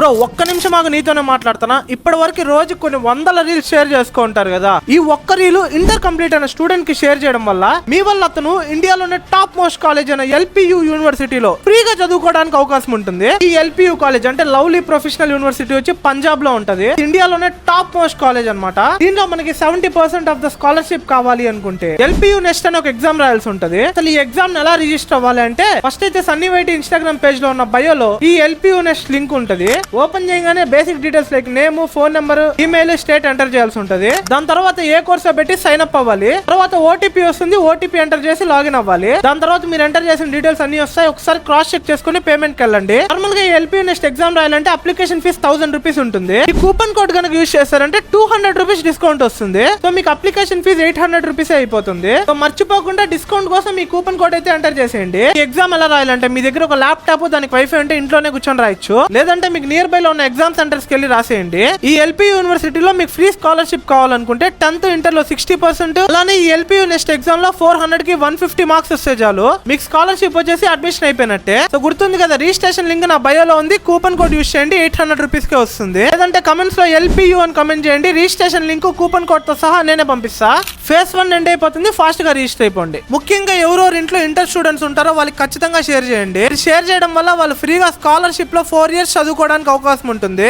Bro ఒక్క నిమిషం ఆగు, నీతోనే మాట్లాడుతున్నా. ఇప్పటి వరకు రోజు కొన్ని వందల రీల్స్ షేర్ చేసుకుంటారు కదా. ఈ ఒక్క రీలు ఇంటర్ కంప్లీట్ అయిన స్టూడెంట్ కి షేర్ చేయడం వల్ల మీ వల్ల అతను ఇండియాలోనే టాప్ మోస్ట్ కాలేజ్ అయిన ఎల్పియు యూనివర్సిటీలో ఫ్రీగా చదువుకోవడానికి అవకాశం ఉంటుంది. ఈ ఎల్పియు కాలేజ్ అంటే లవ్లీ ప్రొఫెషనల్ యూనివర్సిటీ వచ్చి పంజాబ్ లో ఉంటది. ఇండియాలోనే టాప్ మోస్ట్ కాలేజ్ అన్నమాట. దీంట్లో మనకి 70% ఆఫ్ ద స్కాలర్షిప్ కావాలి అనుకుంటే ఎల్పియు నెక్స్ట్ అని ఒక ఎగ్జామ్ రాయాల్సి ఉంటది. అసలు ఈ ఎగ్జామ్ ఎలా రిజిస్టర్ అవ్వాలి అంటే ఫస్ట్ అయితే సన్నీ వైట్ ఇన్స్టాగ్రామ్ పేజ్ లో ఉన్న బయోలో ఈ ఎల్పియు నెక్స్ట్ లింక్ ఉంటది. ఓపెన్ చేయగానే basic details like name, phone number, email, state enter చేయాల్సి ఉంటది. దాని తర్వాత ఏ కోర్స్ పెట్టి సైన్ అప్ అవ్వాలి. తర్వాత ఓటీపీ వస్తుంది, ఓటీపీ ఎంటర్ చేసి లాగిన్ అవ్వాలి. దాని తర్వాత మీరు ఎంటర్ చేసిన డీటెయిల్స్ అన్ని వస్తాయి. ఒకసారి క్రాస్ చెక్ చేసుకుని పేమెంట్ కి వెళ్ళండి. నార్మల్ గా ఎల్పియు నెక్స్ట్ ఎగ్జామ్ రాయాలంటే అప్లికేషన్ ఫీస్ 1000 రూపీస్ ఉంటుంది. ఈ కూపన్ కోడ్ కనుక యూజ్ చేస్తారంటే 200 రూపీస్ డిస్కౌంట్ వస్తుంది. సో మీకు అప్లికేషన్ ఫీస్ 800 రూపీస్ అయిపోతుంది. సో మర్చిపోకుండా డిస్కౌంట్ కోసం మీ కూపన్ కోడ్ అయితే ఎంటర్ చేసేయండి. ఈ ఎగ్జామ్ ఎలా రాయాలంటే మీ దగ్గర ఒక ల్యాప్టాప్, దానికి వైఫై ఉంటే ఇంట్లోనే కూర్చొని రాయొచ్చు. లేదంటే మీకు నియర్ బై లో ఉన్న ఎగ్జామ్ సెంటర్స్ కి వెళ్ళి రాసేయండి. ఈ ఎల్పియు యూనివర్సిటీలో మీకు ఫ్రీ స్కాలర్షిప్ కావాలనుకుంటే 10th ఇంటర్ లో 60%, అలానే ఈ ఎల్పియు నెక్స్ట్ ఎగ్జామ్ లో 400 కి 150 మార్క్స్ వస్తే చాలు మీకు స్కాలర్షిప్ వచ్చేసి అడ్మిషన్ అయిపోయినట్టే. సో గుర్తుంది కదా, రిజిస్ట్రేషన్ లింక్ నా బయోలో ఉంది. కూపన్ కోడ్ యూస్ చేయండి, 800 రూపీస్ కే వస్తుంది. లేదంటే కమెంట్స్ లో ఎల్పియు అని కమెంట్ చేయండి. రిజిస్ట్రేషన్ లింక్ కూపన్ కోడ్ తో సహా నేనే పంపిస్తా. ఫేజ్ 1 ఎండ్ అయిపోతుంది, ఫాస్ట్ గా రిజిస్టర్ అయిపోండి. ముఖ్యంగా ఎవరెవరు ఇంట్లో ఇంటర్ స్టూడెంట్స్ ఉంటారో వాళ్ళకి ఖచ్చితంగా షేర్ చేయండి. షేర్ చేయడం వల్ల వాళ్ళు ఫ్రీగా స్కాలర్షిప్ లో 4 years చదువుకోవడానికి అవకాశం ఉంటుంది.